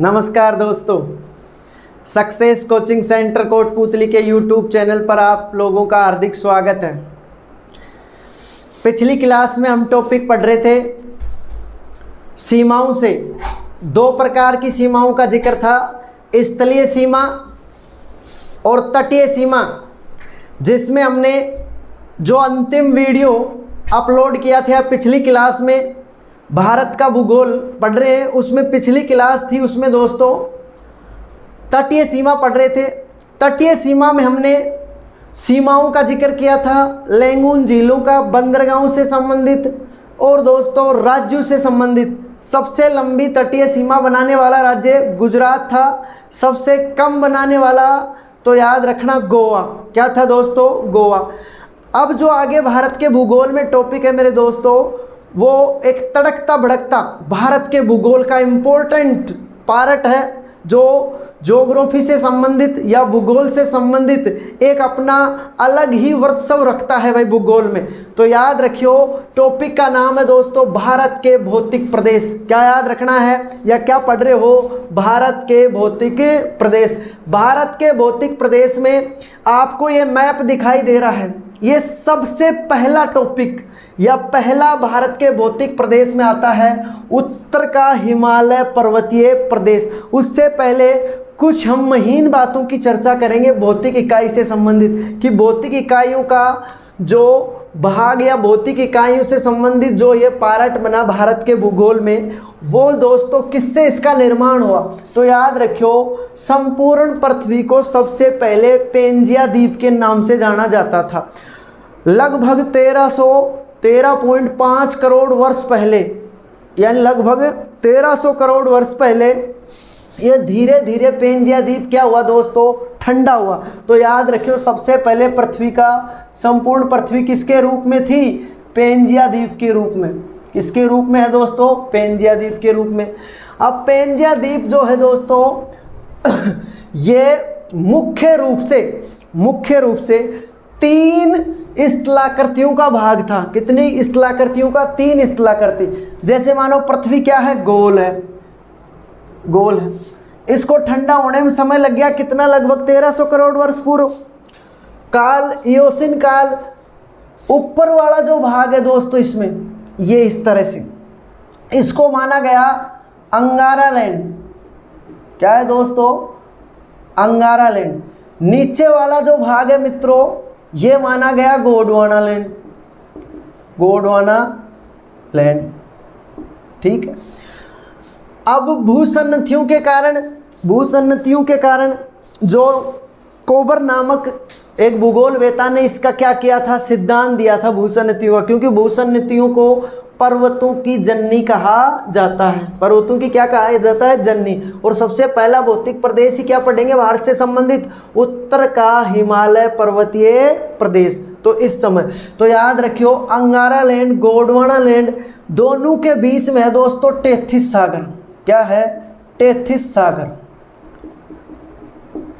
नमस्कार दोस्तों, success coaching centre Kotputli के यूट्यूब चैनल पर आप लोगों का हार्दिक स्वागत है। पिछली क्लास में हम टॉपिक पढ़ रहे थे सीमाओं से। दो प्रकार की सीमाओं का जिक्र था, स्थलीय सीमा और तटीय सीमा, जिसमें हमने जो अंतिम वीडियो अपलोड किया था पिछली क्लास में भारत का भूगोल पढ़ रहे हैं, उसमें पिछली क्लास थी, उसमें दोस्तों तटीय सीमा पढ़ रहे थे। तटीय सीमा में हमने सीमाओं का जिक्र किया था, लैंगून झीलों का, बंदरगाहों से संबंधित और दोस्तों राज्यों से संबंधित। सबसे लंबी तटीय सीमा बनाने वाला राज्य गुजरात था, सबसे कम बनाने वाला तो याद रखना गोवा। क्या था दोस्तों? गोवा। अब जो आगे भारत के भूगोल में टॉपिक है मेरे दोस्तों, वो एक तड़कता भड़कता भारत के भूगोल का इम्पोर्टेंट पार्ट है, जो ज्योग्राफी से संबंधित या भूगोल से संबंधित एक अपना अलग ही वर्चस्व रखता है भाई भूगोल में। तो याद रखियो, टॉपिक का नाम है दोस्तों भारत के भौतिक प्रदेश। क्या याद रखना है या क्या पढ़ रहे हो? भारत के भौतिक प्रदेश। भारत के भौतिक प्रदेश में आपको ये मैप दिखाई दे रहा है, ये सबसे पहला टॉपिक या पहला भारत के भौतिक प्रदेश में आता है उत्तर का हिमालय पर्वतीय प्रदेश। उससे पहले कुछ हम महीन बातों की चर्चा करेंगे भौतिक इकाई से संबंधित, कि भौतिक इकाइयों का जो भाग या भौतिक इकाइयों से संबंधित जो ये पार्ट बना भारत के भूगोल में, वो दोस्तों किससे इसका निर्माण हुआ। तो याद रखियो, संपूर्ण पृथ्वी को सबसे पहले पेंजिया द्वीप के नाम से जाना जाता था। लगभग 13.5 करोड़ वर्ष पहले, यानी लगभग 1300 करोड़ वर्ष पहले ये धीरे धीरे पेंजिया द्वीप क्या हुआ दोस्तों? ठंडा हुआ। तो याद रखियो, सबसे पहले पृथ्वी का संपूर्ण पृथ्वी किसके रूप में थी? पेंजिया द्वीप के रूप में। किसके रूप में है दोस्तों? पेंजिया द्वीप के रूप में। अब पेंजिया द्वीप जो है दोस्तों ये मुख्य रूप से 3 स्थलाकृतियों का भाग था। कितनी स्थलाकृतियों का? 3 स्थलाकृति। जैसे मानो पृथ्वी क्या है? गोल है। इसको ठंडा होने में समय लग गया कितना? लगभग 1300 करोड़ वर्ष पूर्व। काल, इयोसिन काल। ऊपर वाला जो भाग है दोस्तों इसमें, ये इस तरह से, इसको माना गया अंगारा लैंड। क्या है दोस्तों? अंगारा लैंड। नीचे वाला जो भाग है मित्रों, ये माना गया गोंडवाना लैंड। ठीक है। अब भूसन्नतियों के कारण जो कोबर नामक एक भूगोलवेता ने इसका क्या किया था? सिद्धांत दिया था भूसन्नतियों का, क्योंकि भूसन्नतियों को पर्वतों की जननी कहा जाता है। पर्वतों की क्या कहा जाता है? जननी। और सबसे पहला भौतिक प्रदेश ही क्या पढ़ेंगे भारत से संबंधित? उत्तर का हिमालय पर्वतीय प्रदेश। तो इस समय तो याद रखियो, अंगारा लैंड, गोंडवाना लैंड, दोनों के बीच में है दोस्तों टेथिस सागर। क्या है? टेथिस सागर।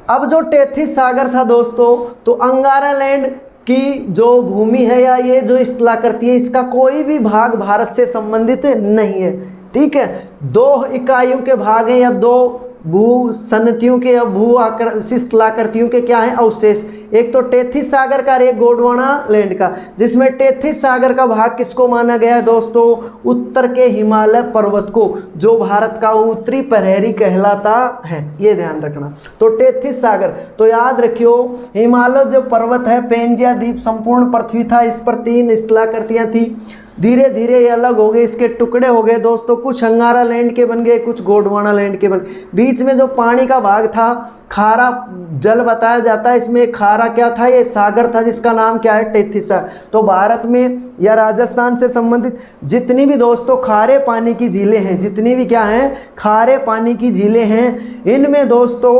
अब जो टेथिस सागर था दोस्तों, तो अंगारा लैंड की जो भूमि है या ये जो स्थलाकृति है, इसका कोई भी भाग भारत से संबंधित नहीं है। ठीक है। 2 इकाइयों के भाग हैं या 2 भू सन्नतियों के या भू स्थलाकृतियों के क्या हैं? अवशेष। एक तो टेथिस सागर का और एक गोंडवाना लैंड का, जिसमें टेथिस सागर का भाग किसको माना गया है दोस्तों? उत्तर के हिमालय पर्वत को, जो भारत का उत्तरी प्रहरी कहलाता है। ये ध्यान रखना। तो टेथिस सागर, तो याद रखियो, हिमालय जो पर्वत है, पेंजिया द्वीप संपूर्ण पृथ्वी था, इस पर 3 स्थलाकृतियां थी। धीरे धीरे ये अलग हो गए, इसके टुकड़े हो गए दोस्तों। कुछ अंगारा लैंड के बन गए, कुछ गोंडवाना लैंड के बन। बीच में जो पानी का भाग था, खारा जल बताया जाता है इसमें। खारा क्या था? ये सागर था, जिसका नाम क्या है? टेथिस सागर। तो भारत में या राजस्थान से संबंधित जितनी भी दोस्तों खारे पानी की झीलें हैं, जितनी भी क्या हैं? खारे पानी की झीलें हैं, इनमें दोस्तों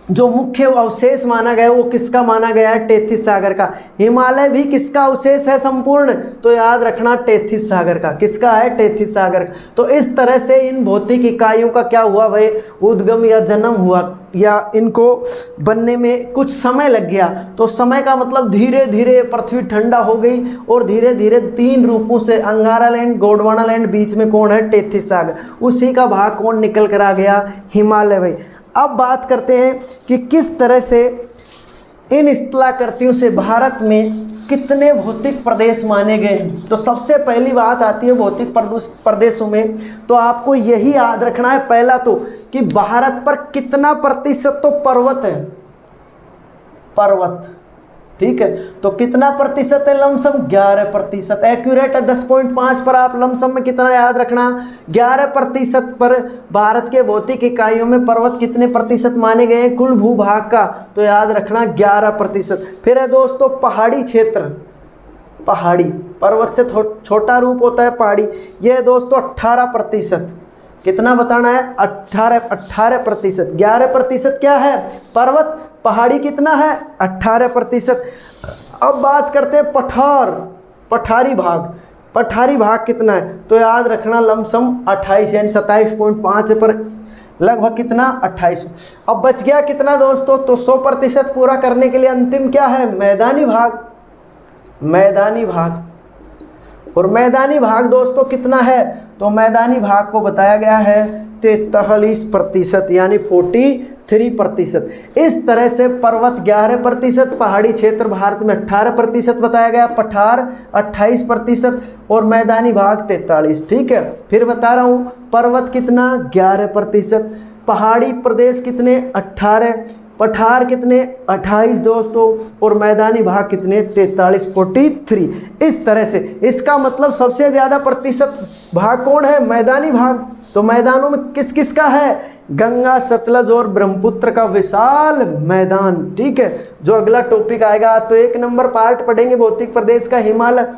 जो मुख्य अवशेष माना गया वो किसका माना गया है? टेथिस सागर का। हिमालय भी किसका अवशेष है संपूर्ण? तो याद रखना टेथिस सागर का। किसका है? टेथिस सागर का। तो इस तरह से इन भौतिक इकाइयों का क्या हुआ भाई? उद्गम या जन्म हुआ, या इनको बनने में कुछ समय लग गया। तो समय का मतलब धीरे धीरे पृथ्वी ठंडा हो गई और धीरे धीरे 3 रूपों से अंगारा लैंड, गोंडवाना लैंड, बीच में कौन है? टेथिस सागर। उसी का भाग कौन निकल कर आ गया? हिमालय भाई। अब बात करते हैं कि किस तरह से इन स्थलाकृतियों से भारत में कितने भौतिक प्रदेश माने गए हैं। तो सबसे पहली बात आती है भौतिक प्रदेशों में, तो आपको यही याद रखना है पहला तो कि भारत पर कितना प्रतिशत तो पर्वत है, पर्वत, ठीक है। तो कितना प्रतिशत है? लमसम 11%। एक्यूरेट है 10.5 पर। आप लमसम में कितना याद रखना? 11% पर भारत के भौतिक इकाइयों में पर्वत कितने प्रतिशत माने गए हैं कुल भूभाग का? तो याद रखना 11%। फिर है दोस्तों पहाड़ी क्षेत्र, पहाड़ी, पर्वत से छोटा रूप होता है पहाड़ी, यह है दोस्तों 18%। कितना बताना है? 18%। 11% क्या है? पर्वत, पहाड़ी कितना है? 18%। अब बात करते हैं पठार, पठारी भाग, पठारी भाग कितना है? तो याद रखना लमसम 28 यानी 27.5 पर लगभग कितना? 28। अब बच गया कितना दोस्तों? तो 100% पूरा करने के लिए अंतिम क्या है? मैदानी भाग, मैदानी भाग। और मैदानी भाग दोस्तों कितना है? तो मैदानी भाग को बताया गया है 43% यानी 43%। इस तरह से पर्वत 11%, पहाड़ी क्षेत्र भारत में 18% बताया गया, पठार 28% और मैदानी भाग 43। ठीक है, फिर बता रहा हूँ, पर्वत कितना? 11%, पहाड़ी प्रदेश कितने? 18, पठार कितने? 28 दोस्तों, और मैदानी भाग कितने? 43, 43। इस तरह से इसका मतलब सबसे ज़्यादा प्रतिशत भाग कौन है? मैदानी भाग। तो मैदानों में किस किस का है? गंगा, सतलज और ब्रह्मपुत्र का विशाल मैदान। ठीक है, जो अगला टॉपिक आएगा तो 1 नंबर पार्ट पढ़ेंगे भौतिक प्रदेश का, हिमालय।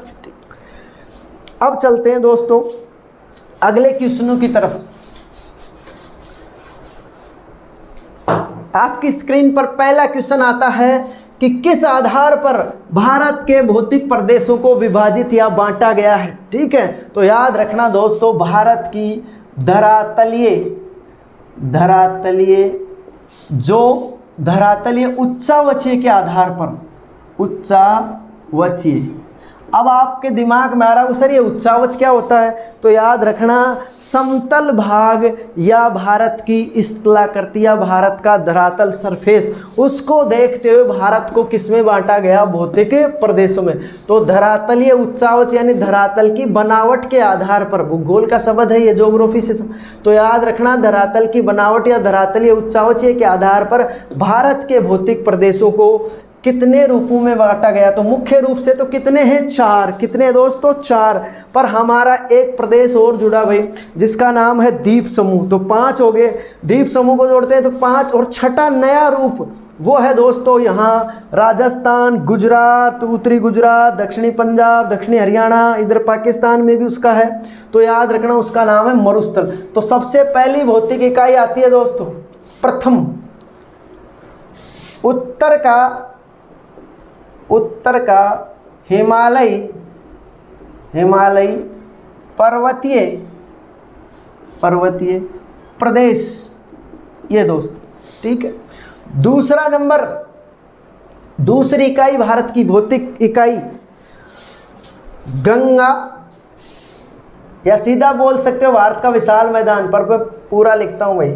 अब चलते हैं दोस्तों अगले क्वेश्चनों की तरफ। आपकी स्क्रीन पर पहला क्वेश्चन आता है कि किस आधार पर भारत के भौतिक प्रदेशों को विभाजित या बांटा गया है। ठीक है, तो याद रखना दोस्तों, भारत की धरातलीय उच्चावचीय के आधार पर, उच्चावचीय। अब आपके दिमाग में आ रहा है सर ये उच्चावच क्या होता है? तो याद रखना समतल भाग या भारत की स्थलाकृति या भारत का धरातल सरफेस, उसको देखते हुए भारत को किसमें बांटा गया? भौतिक प्रदेशों में। तो धरातलीय उच्चावच यानी धरातल की बनावट के आधार पर, भूगोल का शब्द है ये, ज्योग्राफी से। तो याद रखना धरातल की बनावट या धरातलीय उच्चावचीय के आधार पर भारत के भौतिक प्रदेशों को कितने रूपों में बांटा गया? तो मुख्य रूप से तो कितने हैं? 4। कितने दोस्तों? 4। पर हमारा एक प्रदेश और जुड़ा भाई जिसका नाम है द्वीप समूह, तो 5 हो गए। द्वीप समूह को जोड़ते हैं तो 5, और छठा नया रूप वो है दोस्तों यहाँ राजस्थान, गुजरात, उत्तरी गुजरात, दक्षिणी पंजाब, दक्षिणी हरियाणा, इधर पाकिस्तान में भी उसका है। तो याद रखना उसका नाम है मरुस्थल। तो सबसे पहली भौतिक इकाई आती है दोस्तों, प्रथम उत्तर का हिमालयी पर्वतीय प्रदेश, ये दोस्त। ठीक है, दूसरा नंबर, दूसरी इकाई भारत की भौतिक इकाई गंगा, या सीधा बोल सकते हो भारत का विशाल मैदान, पर मैं पूरा लिखता हूं भाई।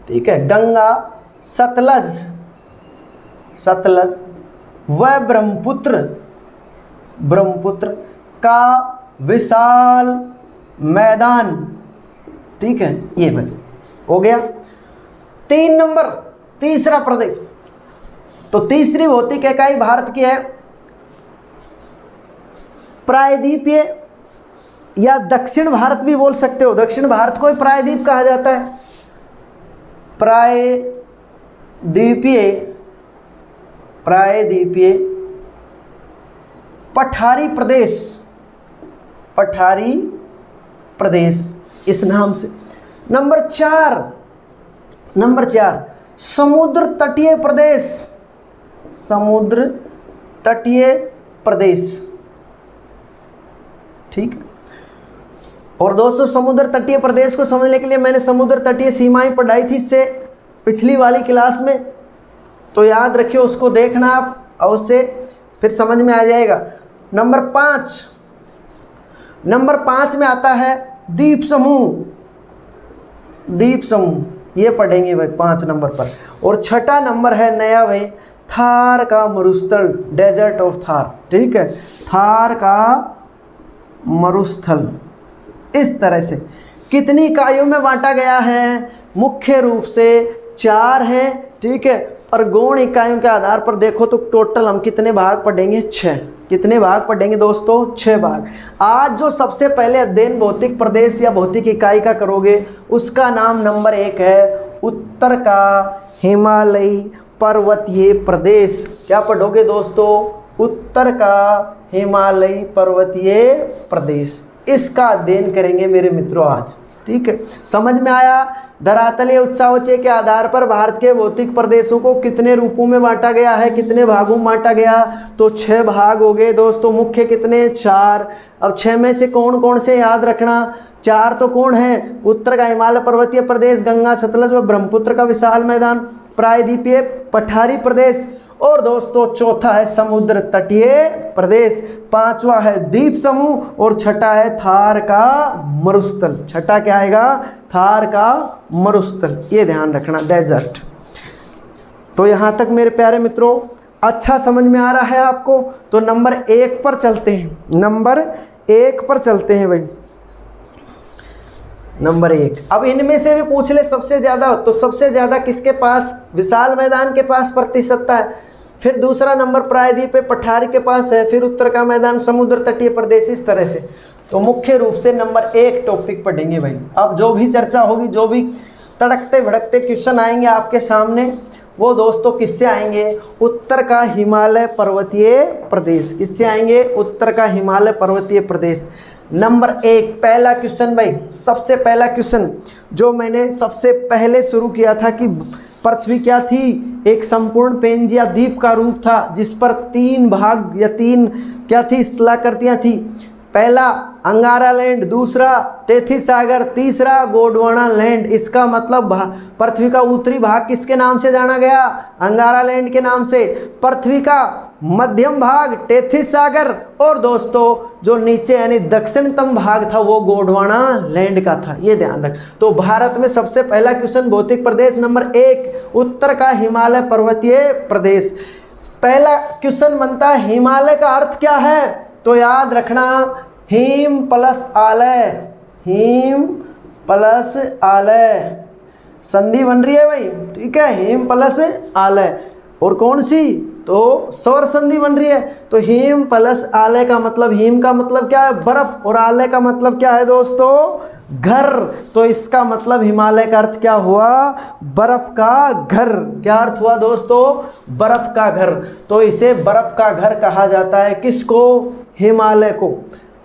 ठीक है, गंगा, सतलज व ब्रह्मपुत्र का विशाल मैदान। ठीक है, ये भाई हो गया। 3 नंबर, तीसरा प्रदेश। तो तीसरी भौतिक इकाई भारत की है प्रायद्वीपीय, या दक्षिण भारत भी बोल सकते हो। दक्षिण भारत को ही प्रायद्वीप कहा जाता है। प्रायद्वीपीय पठारी प्रदेश इस नाम से। नंबर 4 समुद्र तटीय प्रदेश, समुद्र तटीय प्रदेश, ठीक। और दोस्तों समुद्र तटीय प्रदेश को समझने के लिए मैंने समुद्र तटीय सीमाएं पढ़ाई थी इससे पिछली वाली क्लास में, तो याद रखिए उसको देखना आप, और उससे फिर समझ में आ जाएगा। नंबर 5 में आता है द्वीप समूह, द्वीप समूह ये पढ़ेंगे भाई 5 नंबर पर। और छठा नंबर है नया भाई थार का मरुस्थल, डेजर्ट ऑफ थार, ठीक है, थार का मरुस्थल। इस तरह से कितनी इकाइयों में बांटा गया है? मुख्य रूप से 4 है, ठीक है, और गौण इकाइयों के आधार पर देखो तो टोटल हम कितने भाग पढ़ेंगे? 6। कितने भाग पढ़ेंगे दोस्तों? 6 भाग। आज जो सबसे पहले अध्ययन भौतिक प्रदेश या भौतिक इकाई का करोगे उसका नाम नंबर 1 है उत्तर का हिमालयी पर्वतीय प्रदेश। क्या पढ़ोगे दोस्तों? उत्तर का हिमालयी पर्वतीय प्रदेश, इसका अध्ययन करेंगे मेरे मित्रों आज, ठीक है। समझ में आया? धरातलीय उच्चावचय के आधार पर भारत के भौतिक प्रदेशों को कितने रूपों में बांटा गया है, कितने भागों में बांटा गया? तो 6 भाग हो गए दोस्तों। मुख्य कितने? 4। अब 6 में से कौन कौन से याद रखना? 4 तो कौन है? उत्तर का हिमालय पर्वतीय प्रदेश, गंगा सतलज व ब्रह्मपुत्र का विशाल मैदान, प्रायद्वीपीय पठारी प्रदेश, और दोस्तों चौथा है समुद्र तटीय प्रदेश, 5वां है द्वीप समूह, और छठा है थार का मरुस्थल। छठा क्या आएगा? थार का मरुस्थल, ये ध्यान रखना, डेजर्ट। तो यहाँ तक मेरे प्यारे मित्रों अच्छा समझ में आ रहा है आपको? तो नंबर 1 पर चलते हैं, नंबर 1 पर चलते हैं भाई, नंबर 1। अब इनमें से भी पूछ ले सबसे ज़्यादा, तो सबसे ज़्यादा किसके पास? विशाल मैदान के पास प्रतिशतता है, फिर दूसरा नंबर प्रायद्वीप पठारी के पास है, फिर उत्तर का मैदान, समुद्र तटीय प्रदेश, इस तरह से। तो मुख्य रूप से नंबर 1 टॉपिक पढ़ेंगे भाई। अब जो भी चर्चा होगी, जो भी तड़कते भड़कते क्वेश्चन आएंगे आपके सामने, वो दोस्तों किससे आएंगे? उत्तर का हिमालय पर्वतीय प्रदेश। किससे आएंगे? उत्तर का हिमालय पर्वतीय प्रदेश। नंबर 1 पहला क्वेश्चन भाई, सबसे पहला क्वेश्चन जो मैंने सबसे पहले शुरू किया था कि पृथ्वी क्या थी? एक संपूर्ण पेंज या द्वीप का रूप था जिस पर 3 भाग या 3 क्या थी? स्थलाकृतियां थी। पहला अंगारा लैंड, दूसरा टेथिस सागर, तीसरा गोंडवाना लैंड। इसका मतलब पृथ्वी का उत्तरी भाग किसके नाम से जाना गया? अंगारा लैंड के नाम से। पृथ्वी का मध्यम भाग टेथिस सागर, और दोस्तों जो नीचे यानी दक्षिणतम भाग था वो गोंडवाना लैंड का था, ये ध्यान रख। तो भारत में सबसे पहला क्वेश्चन भौतिक प्रदेश नंबर 1 उत्तर का हिमालय पर्वतीय प्रदेश। पहला क्वेश्चन बनता है हिमालय का अर्थ क्या है? तो याद रखना हिम प्लस आलय, हिम प्लस आलय संधि बन रही है भाई, ठीक है, हिम प्लस आलय। और कौन सी? तो स्वर संधि बन रही है। तो हिम प्लस आलय का मतलब, हिम का मतलब क्या है? बर्फ, और आलय का मतलब क्या है दोस्तों? घर। तो इसका मतलब हिमालय का अर्थ क्या हुआ? बर्फ का घर। क्या अर्थ हुआ दोस्तों? बर्फ का घर। तो इसे बर्फ का घर कहा जाता है। किसको? हिमालय को।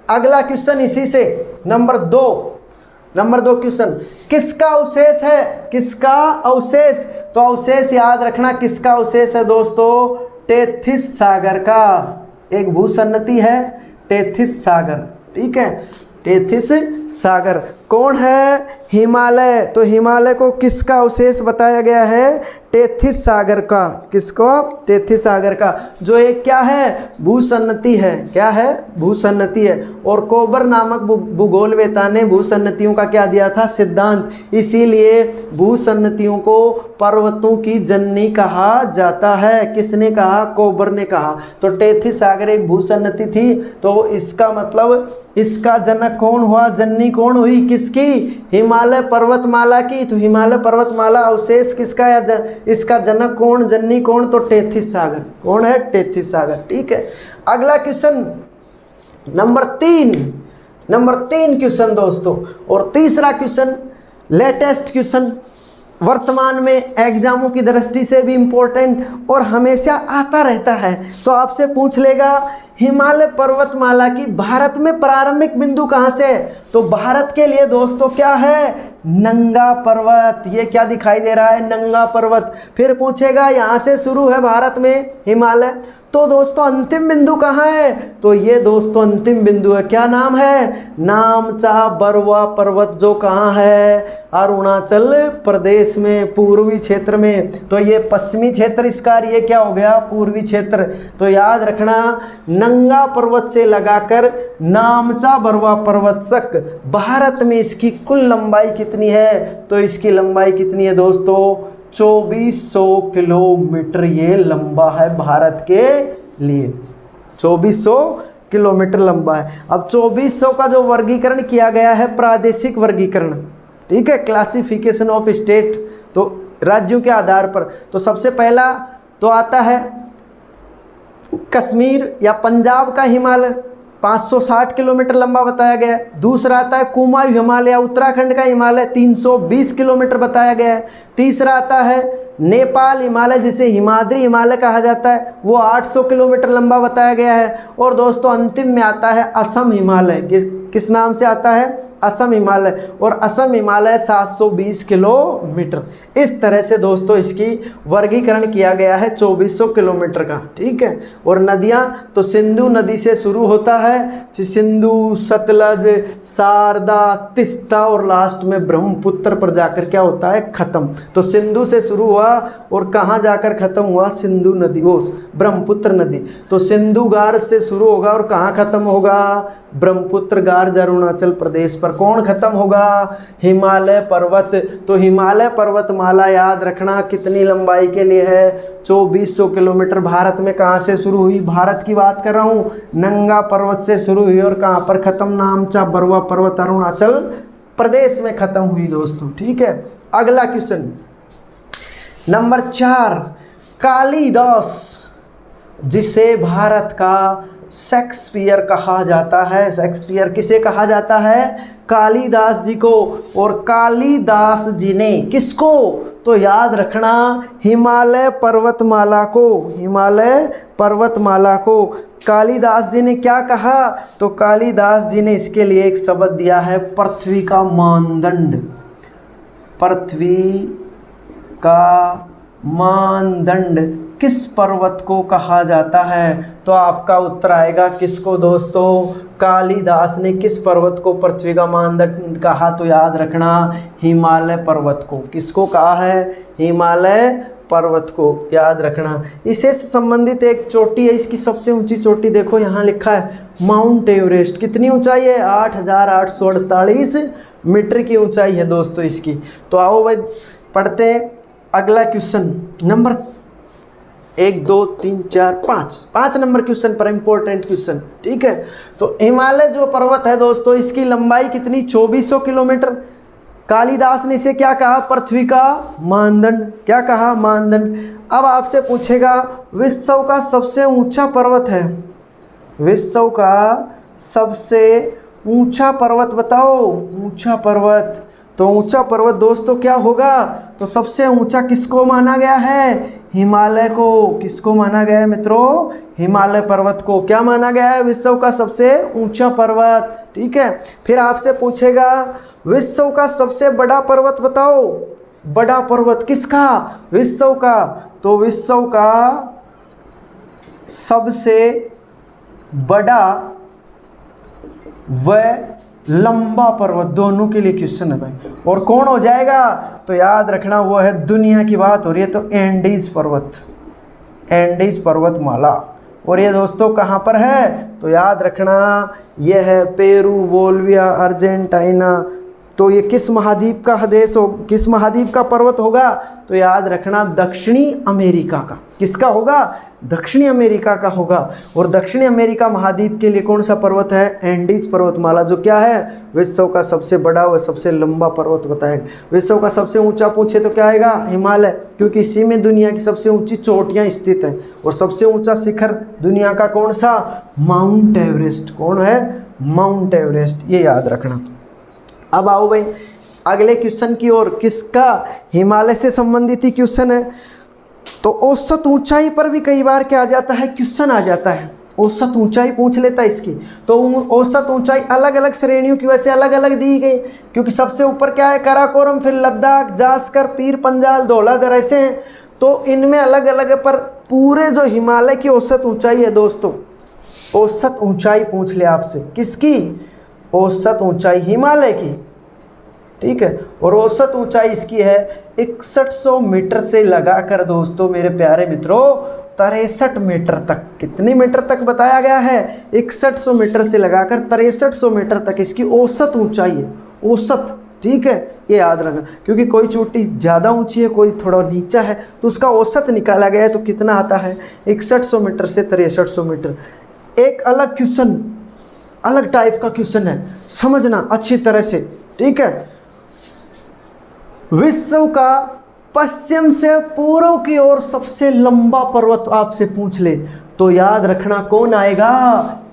अगला क्वेश्चन इसी से, नंबर 2 क्वेश्चन, किसका अवशेष है? किसका अवशेष? तो अवशेष याद रखना, किसका अवशेष है दोस्तों? टेथिस सागर का। एक भूसन्नति है टेथिस सागर, ठीक है, टेथिस सागर। कौन है? हिमालय। तो हिमालय को किसका अवशेष बताया गया है? टेथिस सागर का। किसको? टेथिस सागर का, जो एक क्या है? भूसन्नति है। क्या है? भूसन्नति है। और कोबर नामक भूगोलवेता ने भूसन्नतियों का क्या दिया था? सिद्धांत। इसीलिए भूसन्नतियों को पर्वतों की जननी कहा जाता है। किसने कहा? कोबर ने कहा। तो टेथिस सागर एक भूसन्नति थी, तो इसका मतलब इसका जनक कौन हुआ? जननी कौन हुई? किसकी? हिमालय पर्वतमाला की। तो हिमालय पर्वतमाला अवशेष किसका है? इसका जनक कौन? जननी कौन? तो टेथिस सागर। कौन है? टेथिस सागर, ठीक है। अगला क्वेश्चन नंबर 3 क्वेश्चन दोस्तों, और तीसरा क्वेश्चन लेटेस्ट क्वेश्चन, वर्तमान में एग्जामों की दृष्टि से भी इम्पोर्टेंट और हमेशा आता रहता है। तो आपसे पूछ लेगा हिमालय पर्वतमाला की भारत में प्रारंभिक बिंदु कहाँ से है? तो भारत के लिए दोस्तों क्या है? नंगा पर्वत। ये क्या दिखाई दे रहा है? नंगा पर्वत। फिर पूछेगा यहाँ से शुरू है भारत में हिमालय, तो दोस्तों अंतिम बिंदु कहाँ है? तो ये दोस्तों अंतिम बिंदु है, क्या नाम है? नामचा बरवा पर्वत, जो कहाँ है? अरुणाचल प्रदेश में, पूर्वी क्षेत्र में। तो ये पश्चिमी क्षेत्र इसका, ये क्या हो गया? पूर्वी क्षेत्र। तो याद रखना, नंगा पर्वत से लगाकर नामचा बरवा पर्वत तक भारत में इसकी कुल लंबाई कितनी है? तो इसकी लंबाई कितनी है दोस्तों? 2400 किलोमीटर ये लंबा है भारत के लिए। 2400 किलोमीटर लंबा है। अब 2400 का जो वर्गीकरण किया गया है, प्रादेशिक वर्गीकरण, ठीक है, क्लासिफिकेशन ऑफ स्टेट, तो राज्यों के आधार पर, तो सबसे पहला तो आता है कश्मीर या पंजाब का हिमालय, 560 किलोमीटर लंबा बताया गया है। दूसरा आता है कुमायूं हिमालय, उत्तराखंड का हिमालय, 320 किलोमीटर बताया गया है। तीसरा आता है नेपाल हिमालय, जिसे हिमाद्री हिमालय कहा जाता है, वो 800 किलोमीटर लंबा बताया गया है। और दोस्तों अंतिम में आता है असम हिमालय, किस नाम से आता है? असम हिमालय, और असम हिमालय 720 किलोमीटर। इस तरह से दोस्तों इसकी वर्गीकरण किया गया है 2400 किलोमीटर का, ठीक है। और नदियां तो सिंधु नदी से शुरू होता है, फिर सिंधु, सतलज, शारदा, तिस्ता और लास्ट में ब्रह्मपुत्र पर जाकर क्या होता है? खत्म। तो सिंधु से शुरू हुआ और कहाँ जाकर खत्म हुआ? सिंधु नदी, वो ब्रह्मपुत्र नदी। तो सिंधु गार से शुरू होगा और कहाँ खत्म होगा? ब्रह्मपुत्र गार अरुणाचल प्रदेश पर। कौन खत्म होगा? हिमालय पर्वत। तो हिमालय पर्वतमाला याद रखना कितनी लंबाई के लिए है? 2400 किलोमीटर। भारत में कहाँ से शुरू हुई? भारत की बात कर रहा हूँ, नंगा पर्वत से शुरू हुई और कहाँ पर खत्म? नामचा बरवा पर्वत अरुणाचल प्रदेश में खत्म हुई दोस्तों, ठीक है। अगला क्वेश्चन नंबर 4, कालिदास, जिसे भारत का शेक्सपियर कहा जाता है। शेक्सपियर किसे कहा जाता है? कालिदास जी को। और कालिदास जी ने किसको? तो याद रखना हिमालय पर्वतमाला को, हिमालय पर्वतमाला को कालिदास जी ने क्या कहा? तो कालिदास जी ने इसके लिए एक शब्द दिया है, पृथ्वी का मानदंड। पृथ्वी का मानदंड किस पर्वत को कहा जाता है? तो आपका उत्तर आएगा किसको दोस्तों? कालिदास ने किस पर्वत को पृथ्वी का मानदंड कहा? तो याद रखना हिमालय पर्वत को। किसको कहा है? हिमालय पर्वत को, याद रखना। इससे संबंधित एक चोटी है, इसकी सबसे ऊंची चोटी देखो यहाँ लिखा है माउंट एवरेस्ट। कितनी ऊंचाई है? 8848 मीटर की ऊंचाई है दोस्तों इसकी। तो आओ भाई पढ़ते हैं अगला क्वेश्चन नंबर 1 2 3 4 5 नंबर क्वेश्चन पर, इंपॉर्टेंट क्वेश्चन, ठीक है। तो हिमालय जो पर्वत है दोस्तों, इसकी लंबाई कितनी? 2400 किलोमीटर। कालिदास ने इसे क्या कहा? पृथ्वी का मानदंड। क्या कहा? मानदंड। अब आपसे पूछेगा विश्व का सबसे ऊंचा पर्वत है, विश्व का सबसे ऊंचा पर्वत बताओ। ऊंचा पर्वत, तो ऊंचा पर्वत दोस्तों क्या होगा? तो सबसे ऊंचा किसको माना गया है? हिमालय को। किसको माना गया है मित्रों? हिमालय पर्वत को। क्या माना गया है? विश्व का सबसे ऊंचा पर्वत, ठीक है। फिर आपसे पूछेगा विश्व का सबसे बड़ा पर्वत बताओ। बड़ा पर्वत किसका? विश्व का। तो विश्व का सबसे बड़ा व लंबा पर्वत, दोनों के लिए क्वेश्चन है भाई। और कौन हो जाएगा? तो याद रखना वो है, दुनिया की बात हो रही है तो एंडीज पर्वत, एंडीज पर्वतमाला। और ये दोस्तों कहाँ पर है? तो याद रखना ये है पेरू, बोलिविया, अर्जेंटीना। तो ये किस महाद्वीप का देश हो, किस महाद्वीप का पर्वत होगा? तो याद रखना दक्षिणी अमेरिका का। किसका होगा? दक्षिणी अमेरिका का होगा। और दक्षिणी अमेरिका महाद्वीप के लिए कौन सा पर्वत है? एंडीज पर्वतमाला, जो क्या है? विश्व का सबसे बड़ा व सबसे लंबा पर्वत बताएगा। विश्व का सबसे ऊंचा पूछे तो क्या आएगा? हिमालय, क्योंकि इसी में दुनिया की सबसे ऊंची चोटियां स्थित हैं। और सबसे ऊंचा शिखर दुनिया का कौन सा? Mount Everest. कौन है? माउंट एवरेस्ट, ये याद रखना। अब आओ भाई अगले क्वेश्चन की ओर, किसका हिमालय से संबंधित ही क्वेश्चन है। तो औसत ऊंचाई पर भी कई बार क्या आ जाता है, क्वेश्चन आ जाता है, औसत ऊंचाई पूछ लेता है इसकी। तो औसत ऊंचाई अलग अलग श्रेणियों की वजह से अलग अलग दी गई, क्योंकि सबसे ऊपर क्या है, काराकोरम, फिर लद्दाख, जास्कर, पीर पंजाल, धौलाधर, ऐसे हैं। तो इनमें अलग अलग है, पर पूरे जो हिमालय की औसत ऊंचाई है दोस्तों, औसत ऊंचाई पूछ ले आपसे, किसकी, औसत ऊंचाई हिमालय की, ठीक है। और औसत ऊंचाई इसकी है 6100 मीटर से लगाकर दोस्तों मेरे प्यारे मित्रों 63 मीटर तक। कितनी मीटर तक बताया गया है, 6100 मीटर से लगाकर 6300 मीटर तक इसकी औसत ऊंचाई है, औसत, ठीक है। ये याद रखना, क्योंकि कोई चोटी ज़्यादा ऊंची है, कोई थोड़ा नीचा है, तो उसका औसत निकाला गया है, तो कितना आता है, 6100 मीटर से 6300 मीटर। एक अलग क्वेश्चन, अलग टाइप का क्वेश्चन है, समझना अच्छी तरह से, ठीक है। विश्व का पश्चिम से पूर्व की ओर सबसे लंबा पर्वत आपसे पूछ ले तो याद रखना कौन आएगा,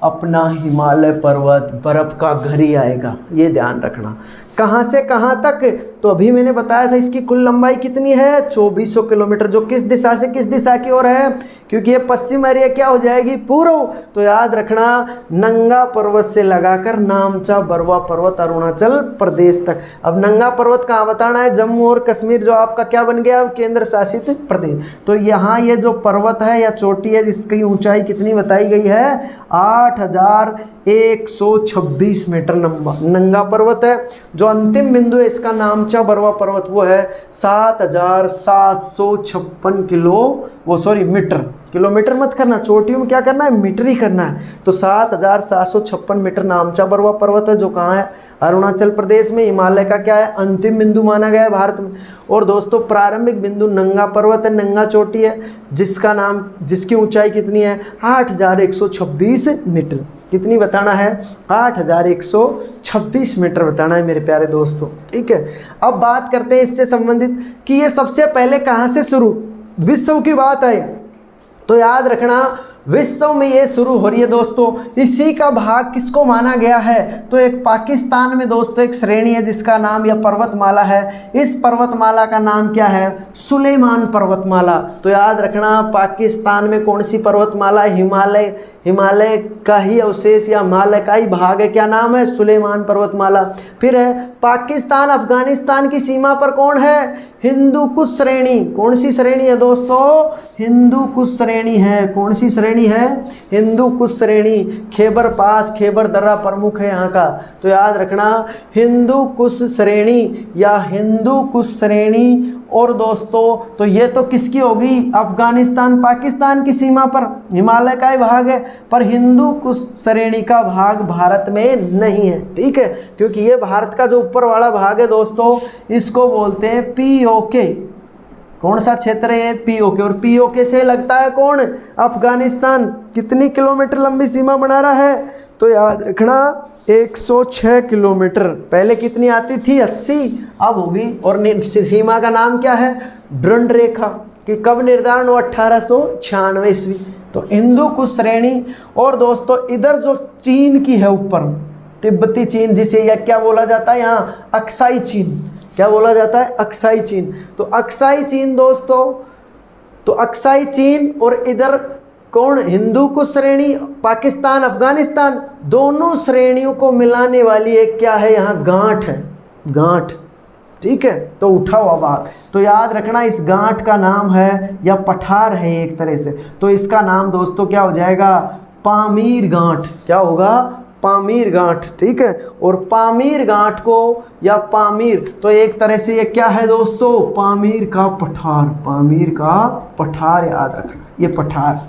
अपना हिमालय पर्वत, बर्फ का घर ही आएगा, ये ध्यान रखना। कहाँ से कहाँ तक, तो अभी मैंने बताया था इसकी कुल लंबाई कितनी है, 2400 किलोमीटर, जो किस दिशा से किस दिशा की ओर है, क्योंकि ये पश्चिम एरिया क्या हो जाएगी, पूर्व। तो याद रखना नंगा पर्वत से लगाकर नामचा बरवा पर्वत अरुणाचल प्रदेश तक। अब नंगा पर्वत कहाँ बताना है, जम्मू और कश्मीर, जो आपका क्या बन गया, केंद्र शासित प्रदेश। तो यहाँ ये जो पर्वत है या चोटी है जिसकी ऊंचाई कितनी बताई गई है, 8126 मीटर लंबा नंगा पर्वत है। जो अंतिम बिंदु है इसका नामचा बरवा पर्वत, वो है 7756 मीटर। किलोमीटर मत करना, चोटियों में क्या करना है, मीटर ही करना है। तो 7756 मीटर नामचा बरवा पर्वत है, जो कहाँ है, अरुणाचल प्रदेश में। हिमालय का क्या है, अंतिम बिंदु माना गया है भारत में। और दोस्तों प्रारंभिक बिंदु नंगा पर्वत है, नंगा चोटी है, जिसका नाम, जिसकी ऊंचाई कितनी है, 8126 मीटर। कितनी बताना है, 8126 मीटर बताना है मेरे प्यारे दोस्तों, ठीक है। अब बात करते हैं इससे संबंधित कि ये सबसे पहले कहाँ से शुरू, विश्व की बात है तो याद रखना विश्व में ये शुरू हो रही है दोस्तों। इसी का भाग किसको माना गया है, तो एक पाकिस्तान में दोस्तों एक श्रेणी है जिसका नाम या पर्वतमाला है। इस पर्वतमाला का नाम क्या है, सुलेमान पर्वतमाला। तो याद रखना पाकिस्तान में कौन सी पर्वतमाला है, हिमालय का ही अवशेष या हिमालय का ही भाग है, क्या नाम है, सुलेमान पर्वतमाला। फिर है पाकिस्तान अफगानिस्तान की सीमा पर कौन है, हिंदू कुश श्रेणी। कौन सी श्रेणी है दोस्तों, हिंदू कुश श्रेणी है। कौन सी श्रेणी है, हिंदू कुश श्रेणी। खैबर पास, खैबर दर्रा प्रमुख है यहाँ का। तो याद रखना हिंदू कुश श्रेणी या हिंदू कुश श्रेणी। और दोस्तों तो ये तो किसकी होगी, अफगानिस्तान पाकिस्तान की सीमा पर, हिमालय का ही भाग है, पर हिंदू कुश श्रेणी का भाग भारत में नहीं है, ठीक है। क्योंकि ये भारत का जो ऊपर वाला भाग है दोस्तों, इसको बोलते हैं पीओके। कौन सा क्षेत्र है, पीओके। और पीओके से लगता है कौन, अफगानिस्तान। कितनी किलोमीटर लंबी सीमा बना रहा है, तो याद रखना 106 किलोमीटर। पहले कितनी आती थी, 80, अब होगी। और सीमा का नाम क्या है, दृढ़ रेखा। कि कब निर्धारण हो, 1896 ईस्वी। तो हिंदू कुश श्रेणी। और दोस्तों इधर जो चीन की है ऊपर, तिब्बती चीन, जिसे या क्या बोला जाता है यहाँ, अक्साई चीन। क्या बोला जाता है, अक्साई चीन। तो अक्साई चीन दोस्तों, तो अक्साई चीन और इधर कौन, हिंदू कुश श्रेणी, पाकिस्तान अफगानिस्तान, दोनों श्रेणियों को मिलाने वाली एक क्या है, यहाँ गांठ है, गांठ, ठीक है। तो उठा हुआ भाग। तो याद रखना इस गांठ का नाम है या पठार है एक तरह से। तो इसका नाम दोस्तों क्या हो जाएगा, पामीर गांठ। क्या होगा, पामीर गांठ, ठीक है। और पामीर गांठ को या पामीर, तो एक तरह से ये क्या है दोस्तों, पामीर का पठार। पामीर का पठार याद रखना, ये पठार।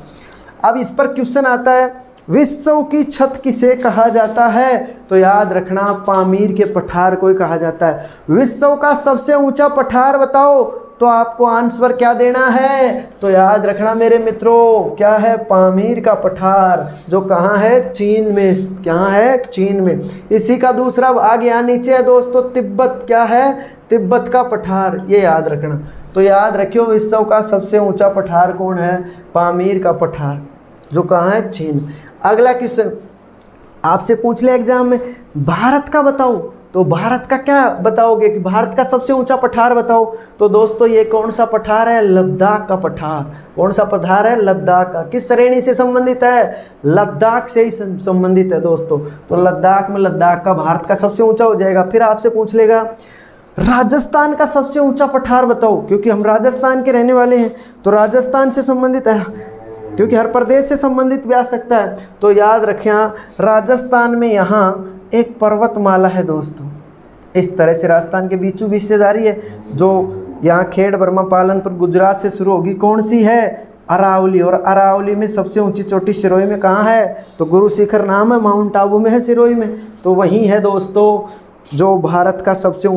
अब इस पर क्वेश्चन आता है, विश्व की छत किसे कहा जाता है, तो याद रखना पामीर के पठार को ही कहा जाता है। विश्व का सबसे ऊंचा पठार बताओ, तो आपको आंसर क्या देना है, तो याद रखना मेरे मित्रों क्या है, पामीर का पठार, जो कहाँ है, चीन में। कहाँ है, चीन में। इसी का दूसरा भाग यहाँ नीचे है दोस्तों, तिब्बत। क्या है, तिब्बत का पठार, ये याद रखना। तो याद रखियो विश्व का सबसे ऊंचा पठार कौन है, पामीर का पठार, जो कहाँ है, चीन। अगला क्वेश्चन आपसे पूछ ले एग्जाम में, भारत का बताओ, तो भारत का क्या बताओगे कि भारत का सबसे ऊंचा पठार बताओ। तो दोस्तों ये कौन सा पठार है, लद्दाख का पठार। कौन सा पठार है, लद्दाख का। किस श्रेणी से संबंधित है, लद्दाख से ही संबंधित है दोस्तों। तो लद्दाख में लद्दाख का भारत का सबसे ऊंचा हो जाएगा। फिर आपसे पूछ लेगा राजस्थान का सबसे ऊंचा पठार बताओ, क्योंकि हम राजस्थान के रहने वाले हैं तो राजस्थान से संबंधित है, क्योंकि हर प्रदेश से संबंधित भी आ सकता है। तो याद रखें राजस्थान में यहाँ एक पर्वतमाला है दोस्तों, इस तरह से राजस्थान के बीचों बीच से जा रही है, जो यहाँ खेड़ बर्मा पालनपुर गुजरात से शुरू होगी। कौन सी है, अरावली। और अरावली में सबसे ऊंची चोटी सिरोही में कहाँ है, तो गुरु शिखर नाम है, माउंट आबू में है सिरोही में। तो वहीं है दोस्तों जो भारत का सबसे